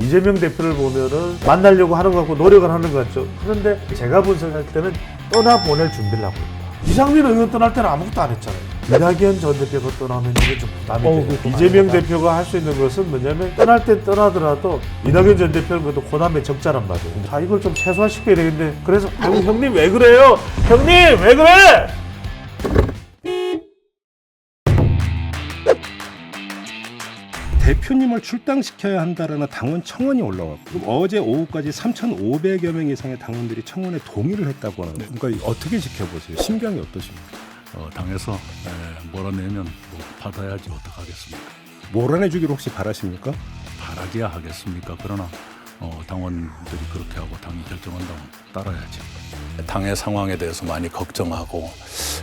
이재명 대표를 보면은 만나려고 하는 것 같고 노력을 하는 것 같죠. 그런데 제가 분석할 때는 떠나보낼 준비를 하고 있다. 이상민 의원 떠날 때는 아무것도 안 했잖아요. 이낙연 전 대표가 떠나면 이게 좀 부담이 돼요. 이재명 대표가 할 수 있는 것은 뭐냐면 떠날 때 떠나더라도 이낙연 전 대표는 그래도 호남의 적자란 말이에요. 자, 이걸 좀 최소화시켜야 되겠는데 그래서 아유, 형님 왜 그래요? 형님 왜 그래? 대표님을 출당시켜야 한다라는 당원 청원이 올라왔고 어제 오후까지 3,500여 명 이상의 당원들이 청원에 동의를 했다고 하는데 그러니까 어떻게 지켜보세요? 심경이 어떠십니까? 당에서 몰아내면 뭐 받아야지 어떡하겠습니까? 몰아내주기를 혹시 바라십니까? 바라기야 하겠습니까? 그러나 당원들이 그렇게 하고 당이 결정한다면 따라야지. 당의 상황에 대해서 많이 걱정하고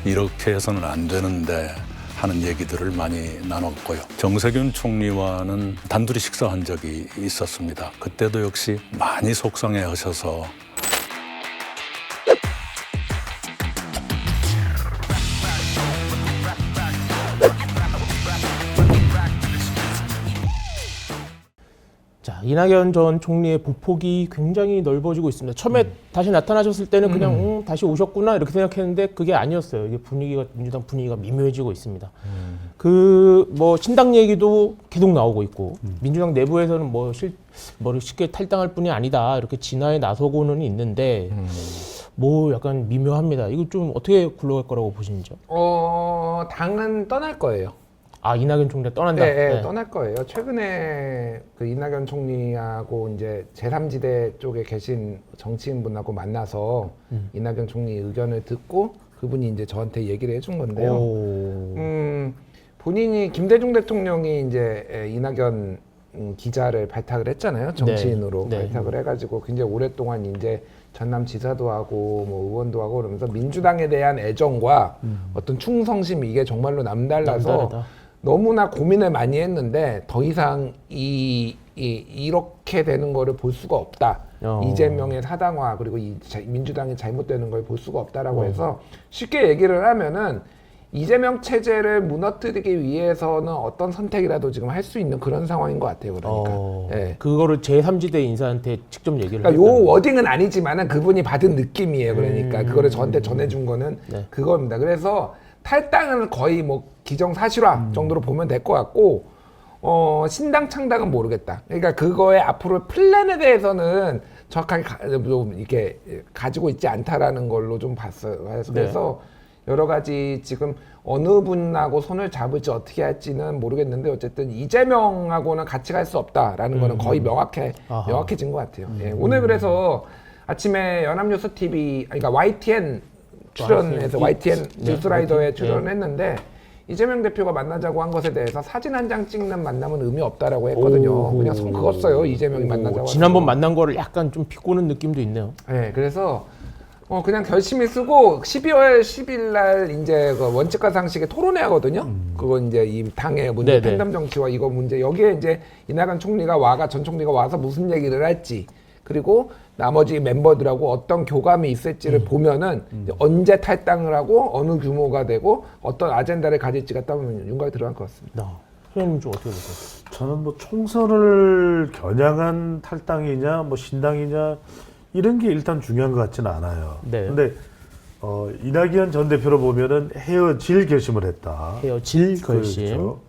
이렇게 해서는 안 되는데 하는 얘기들을 많이 나눴고요. 정세균 총리와는 단둘이 식사한 적이 있었습니다. 그때도 역시 많이 속상해 하셔서 자, 이낙연 전 총리의 보폭이 굉장히 넓어지고 있습니다. 처음에 다시 나타나셨을 때는 그냥 다시 오셨구나 이렇게 생각했는데 그게 아니었어요. 이게 분위기가 민주당 분위기가 미묘해지고 있습니다. 그 뭐 신당 얘기도 계속 나오고 있고 민주당 내부에서는 뭐를 쉽게 탈당할 뿐이 아니다 이렇게 진화에 나서고는 있는데 뭐 약간 미묘합니다. 이거 좀 어떻게 굴러갈 거라고 보시는지요? 당은 떠날 거예요. 아, 이낙연 총리가 떠난다. 네, 떠날 거예요. 최근에 그 이낙연 총리하고 이제 제3지대 쪽에 계신 정치인분하고 만나서 이낙연 총리 의견을 듣고 그분이 이제 저한테 얘기를 해준 건데요. 본인이 김대중 대통령이 이제 이낙연 기자를 발탁을 했잖아요. 정치인으로 네. 발탁을 해가지고 굉장히 오랫동안 이제 전남지사도 하고 뭐 의원도 하고 그러면서 민주당에 대한 애정과 어떤 충성심 이게 정말로 남달라서 남다르다. 너무나 고민을 많이 했는데 더 이상 이렇게 되는 거를 볼 수가 없다. 이재명의 사당화 그리고 민주당이 잘못되는 걸 볼 수가 없다라고 해서 쉽게 얘기를 하면은 이재명 체제를 무너뜨리기 위해서는 어떤 선택이라도 지금 할 수 있는 그런 상황인 것 같아요. 그러니까 예. 그거를 제3지대 인사한테 직접 얘기를 그러니까 요 워딩은 아니지만은 그분이 받은 느낌이에요. 그러니까 그거를 저한테 전해준 거는 네. 그겁니다. 그래서 탈당은 거의 뭐 기정사실화 정도로 보면 될 것 같고 신당 창당은 모르겠다. 그러니까 그거의 앞으로 플랜에 대해서는 정확하게 좀 이렇게 가지고 있지 않다라는 걸로 좀 봤어요. 그래서 여러 가지 지금 어느 분하고 손을 잡을지 어떻게 할지는 모르겠는데 어쨌든 이재명하고는 같이 갈 수 없다라는 거는 거의 명확해진 것 같아요. 예, 오늘 그래서 아침에 연합뉴스 TV, 그러니까 YTN 출연해서 YTN 뉴스라이더에 출연했는데 이재명 대표가 만나자고 한 것에 대해서 사진 한 장 찍는 만남은 의미 없다라고 했거든요. 그냥 선 그었어요. 이재명이 만나자고. 지난번 만난 거를 약간 좀 비꼬는 느낌도 있네요. 네, 그래서 그냥 결심이 쓰고 12월 10일 날 이제 그 원칙과 상식의 토론회 하거든요. 그거 이제 이 당의 문제, 팬덤 정치와 이거 문제 여기에 이제 이낙연 총리가 전 총리가 와서 무슨 얘기를 할지 그리고 나머지 멤버들하고 어떤 교감이 있을지를 보면은 이제 언제 탈당을 하고 어느 규모가 되고 어떤 아젠다를 가질지가 딱 윤곽이 들어갈 것 같습니다. 소장님 좀 어떻게 보세요? 저는 뭐 총선을 겨냥한 탈당이냐 뭐 신당이냐 이런 게 일단 중요한 것 같지는 않아요. 네. 근데 이낙연 전 대표로 보면은 헤어질 결심을 했다. 헤어질 결심. 그렇죠.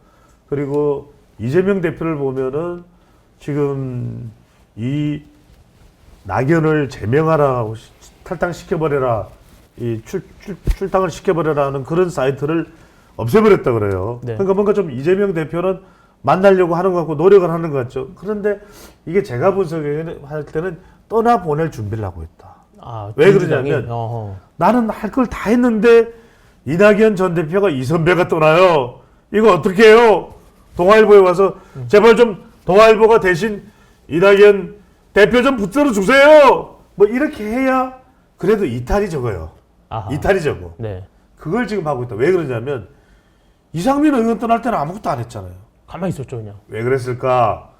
그리고 이재명 대표를 보면은 지금 이 낙연을 제명하라, 탈당시켜버려라, 출당을 시켜버려라는 그런 사이트를 없애버렸다 그래요. 네. 그러니까 뭔가 좀 이재명 대표는 만나려고 하는 것 같고 노력을 하는 것 같죠. 그런데 이게 제가 분석할 때는 떠나보낼 준비를 하고 있다. 왜 그러냐면 나는 할 걸 다 했는데 이낙연 전 대표가 이선배가 떠나요. 이거 어떻게 해요? 동아일보에 와서 제발 좀 동아일보가 대신 이낙연 대표 좀 붙들어 주세요. 뭐 이렇게 해야 그래도 이탈이 적어요. 이탈이 적어. 네. 그걸 지금 하고 있다. 왜 그러냐면 이상민 의원 떠날 때는 아무것도 안 했잖아요. 가만히 있었죠 그냥. 왜 그랬을까?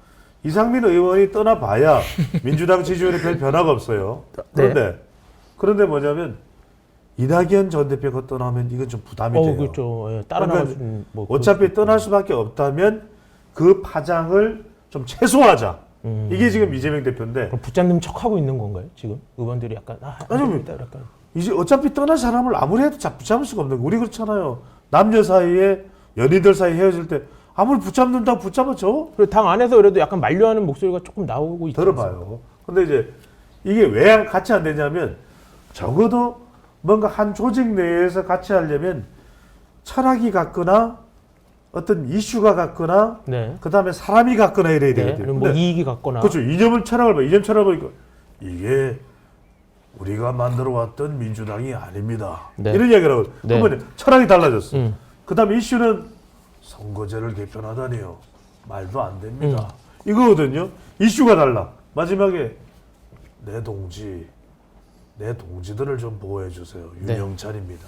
이상민 의원이 떠나봐야 민주당 지지율에 별 변화가 없어요. 그런데 뭐냐면 이낙연 전 대표가 떠나면 이건 좀 부담이 돼요. 그렇죠. 예, 따라 나갈 그러니까 어차피 떠날 수밖에 없다면 그 파장을 좀 최소화하자. 이게 지금 이재명 대표인데 그럼 붙잡는 척하고 있는 건가요? 지금 의원들이 약간 안 됩니다, 약간. 이제 어차피 떠날 사람을 아무리 해도 붙잡을 수가 없는 거. 우리 그렇잖아요. 남녀 사이에 연인들 사이 헤어질 때 아무리 붙잡는다고 붙잡아줘? 그리고 당 안에서 그래도 약간 만류하는 목소리가 조금 나오고 있죠. 들어봐요. 근데 이제 이게 왜 같이 안 되냐면 적어도 뭔가 한 조직 내에서 같이 하려면 철학이 같거나 어떤 이슈가 같거나 네. 그 다음에 사람이 같거나 이래야 네. 되거든요. 아니면 뭐 근데 이익이 같거나. 그렇죠. 이념을 철학을 봐. 이념 철학을 보니까 이게 우리가 만들어 왔던 민주당이 아닙니다. 네. 이런 이야기를 하고 네. 그러면 철학이 달라졌어. 그 다음에 이슈는 선거제를 개편하다니요. 말도 안 됩니다. 이거거든요. 이슈가 달라. 마지막에 내 동지들을 좀 보호해 주세요. 네. 윤영찬입니다.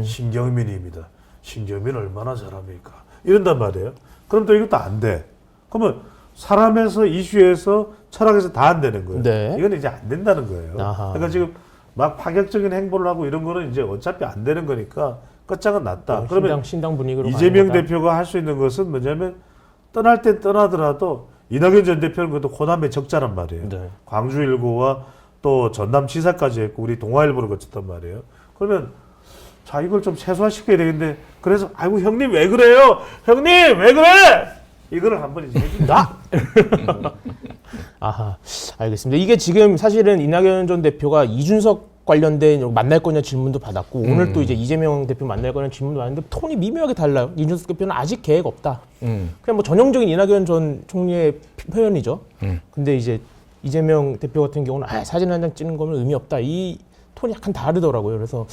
신경민입니다. 신경민 얼마나 잘합니까? 이런단 말이에요. 그럼 또 이것도 안 돼. 그러면 사람에서 이슈에서 철학에서 다 안 되는 거예요. 네. 이건 이제 안 된다는 거예요. 아하. 그러니까 지금 막 파격적인 행보를 하고 이런 거는 이제 어차피 안 되는 거니까 끝장은 났다. 그러면 신당 분위기로 이재명 가는 거다. 대표가 할 수 있는 것은 뭐냐면 떠날 땐 떠나더라도 이낙연 전 대표는 그것도 호남의 적자란 말이에요. 네. 광주 1고와 또 전남지사까지 했고 우리 동아일보를 거쳤단 말이에요. 그러면 자 이걸 좀 최소화시켜야 되겠는데 그래서 아이고 형님 왜 그래요? 형님 왜 그래? 이거를 한번 이제 해준다. 아하, 알겠습니다. 이게 지금 사실은 이낙연 전 대표가 이준석 관련된 만날 거냐 질문도 받았고 오늘 또 이제 이재명 대표 만날 거냐 질문도 받았는데 톤이 미묘하게 달라요. 이준석 대표는 아직 계획 없다. 그냥 뭐 전형적인 이낙연 전 총리의 표현이죠. 근데 이제 이재명 대표 같은 경우는 사진 한 장 찍는 거면 의미 없다. 이 톤이 약간 다르더라고요. 그래서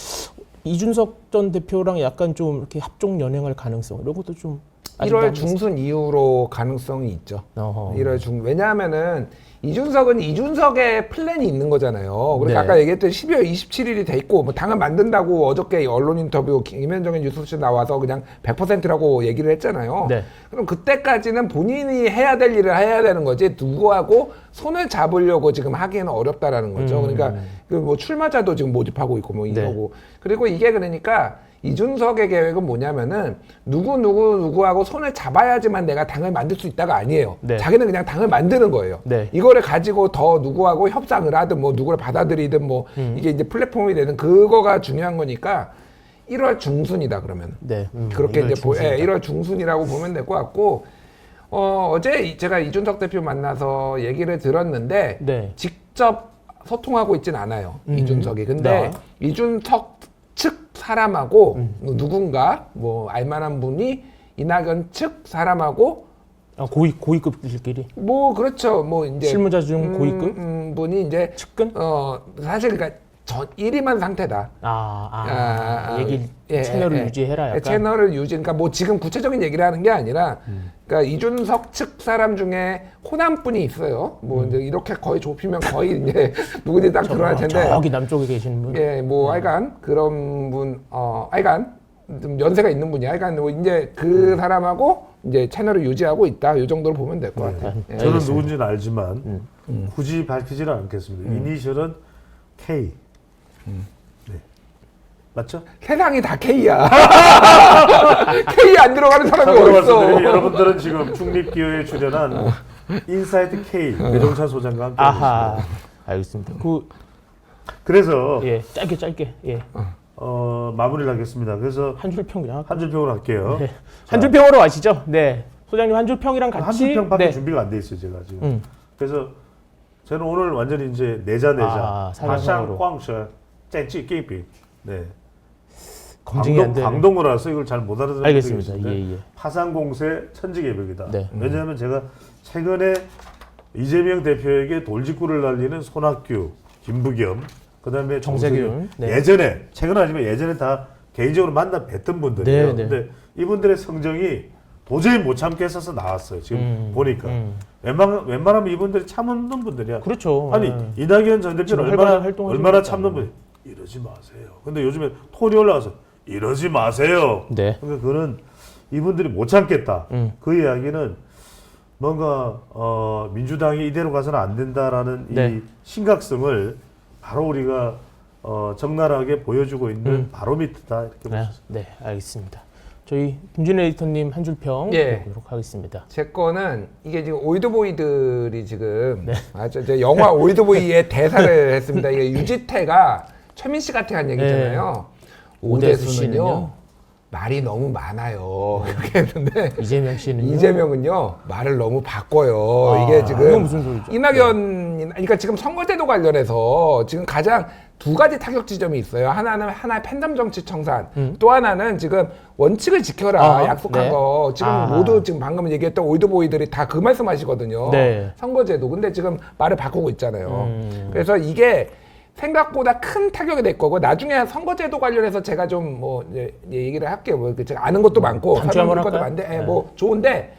이준석 전 대표랑 약간 좀 이렇게 합종 연행할 가능성 이런 것도 좀 1월 중순 이후로 가능성이 있죠. 어허. 1월 중 왜냐하면은 이준석은 이준석의 플랜이 있는 거잖아요. 그러니까 네. 아까 얘기했던 12월 27일이 돼 있고 뭐 당을 만든다고 어저께 언론 인터뷰 김현정의 뉴스쇼 나와서 그냥 100%라고 얘기를 했잖아요. 네. 그럼 그때까지는 본인이 해야 될 일을 해야 되는 거지 누구하고 손을 잡으려고 지금 하기에는 어렵다라는 거죠. 그러니까 그 뭐 출마자도 지금 모집하고 있고 뭐 이러고 그리고 이게 그러니까 이준석의 계획은 뭐냐면은 누구하고 손을 잡아야지만 내가 당을 만들 수 있다가 아니에요. 네. 자기는 그냥 당을 만드는 거예요. 네. 이거를 가지고 더 누구하고 협상을 하든 뭐 누구를 받아들이든 뭐 이게 이제 플랫폼이 되는 그거가 중요한 거니까 1월 중순이다 그러면. 네. 그렇게 1월 이제 1월 중순이라고 보면 될 것 같고 어제 제가 이준석 대표 만나서 얘기를 들었는데 네. 직접 소통하고 있진 않아요. 이준석이. 근데 이준석 측 사람하고 누군가 뭐 알만한 분이 이낙연 측 사람하고 고위급들끼리 뭐 그렇죠. 뭐 이제 실무자 중 고위급 분이 이제 측근 사실 그러니까 1위만 상태다. 얘기 채널을 유지해라. 약간. 채널을 유지. 그러니까 뭐 지금 구체적인 얘기를 하는 게 아니라, 그러니까 이준석 측 사람 중에 호남 분이 있어요. 뭐 이제 이렇게 거의 좁히면 거의 이제 누구든지 딱 드러날 텐데. 저기 남쪽에 계시는 분. 예, 뭐 하여간 그런 분, 하여간 좀 연세가 있는 분이야. 하여간 뭐 이제 그 사람하고 이제 채널을 유지하고 있다. 이 정도로 보면 될 것 같아요. 예. 저는 누군지는 알지만 굳이 밝히지는 않겠습니다. 이니셜은 K. 네. 맞죠? 세상이 다 K야. K 안 들어가는 사람이 참고로 어딨어. 말씀드리면 여러분들은 지금 중립기호에 출연한 인사이드 K 배종찬 소장과 함께 아하. 계십니다. 알겠습니다. 그래서 짧게. 예. 마무리를 하겠습니다. 그래서 한 줄 평 그냥. 한 줄 평으로 할게요. 네. 한 줄 평으로 아시죠? 네. 소장님 한 줄 평이랑 같이. 한 줄 평밖에 네. 준비가 안 돼 있어요, 제가 지금. 그래서 저는 오늘 완전히 이제 내자. 사장으로. 파샹광셔 짠찌 끼비. 네. 검증이 안 되는. 광동어라서 이걸 잘 못 알아듣는 알겠습니다. 분들이 있는데 예. 파상공세 천지개벽이다. 네. 왜냐하면 제가 최근에 이재명 대표에게 돌직구를 날리는 손학규, 김부겸, 그다음에 정세균. 네. 예전에 최근 아니면 예전에 다 개인적으로 만나 뵀던 분들이에요. 네, 네. 근데 이분들의 성정이 도저히 못 참겠어서 나왔어요. 지금 보니까 웬만하면 이분들이 참는 분들이야. 그렇죠. 아니 이낙연 전 대표는 얼마나 참는 분이 이러지 마세요. 근데 요즘에 톤이 올라가서 이러지 마세요. 네. 그러니까 그거는 이분들이 못 참겠다. 그 이야기는 뭔가 민주당이 이대로 가서는 안 된다라는 네. 이 심각성을 바로 우리가 적나라하게 보여주고 있는 바로미터다 이렇게 보시죠. 네, 알겠습니다. 저희 김준일 에디터님 한 줄 평 예. 들어보도록 하겠습니다. 제 거는 이게 지금 올드보이들이 지금 저 영화 올드보이의 대사를 했습니다. 이게 유지태가 최민 씨 같아 한 얘기잖아요. 오대수 오대수는요 씨는요? 말이 너무 많아요. 이렇게 했는데 이재명 씨는요? 이재명은요 말을 너무 바꿔요. 아, 이게 이건 지금 무슨 소리죠? 이낙연 그러니까 지금 선거제도 관련해서 지금 가장 두 가지 타격 지점이 있어요. 하나는 하나의 팬덤 정치 청산, 또 하나는 지금 원칙을 지켜라 약속한 네. 거 지금 아하. 모두 지금 방금 얘기했던 올드보이들이 다 그 말씀하시거든요. 네. 선거제도 근데 지금 말을 바꾸고 있잖아요. 그래서 이게 생각보다 큰 타격이 될 거고 나중에 선거제도 관련해서 제가 좀 뭐 얘기를 할게요. 뭐 제가 아는 것도 많고 다음 주에 한번 설명드릴 것도 할까요? 많은데 뭐 좋은데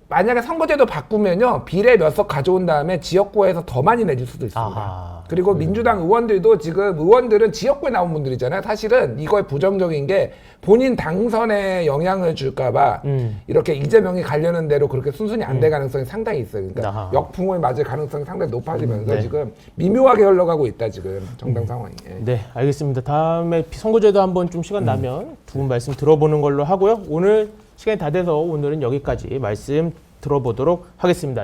만약에 선거제도 바꾸면요 비례 몇 석 가져온 다음에 지역구에서 더 많이 내줄 수도 있습니다. 아하. 그리고 민주당 의원들도 지금 의원들은 지역구에 나온 분들이잖아요. 사실은 이거에 부정적인 게 본인 당선에 영향을 줄까봐 이렇게 이재명이 가려는 대로 그렇게 순순히 안 될 가능성이 상당히 있어요. 그러니까 아하. 역풍을 맞을 가능성이 상당히 높아지면서 네. 지금 미묘하게 흘러가고 있다 지금 정당 상황이. 예. 네, 알겠습니다. 다음에 선거제도 한번 좀 시간 나면 두 분 말씀 들어보는 걸로 하고요. 오늘 시간이 다 돼서 오늘은 여기까지 말씀 들어보도록 하겠습니다.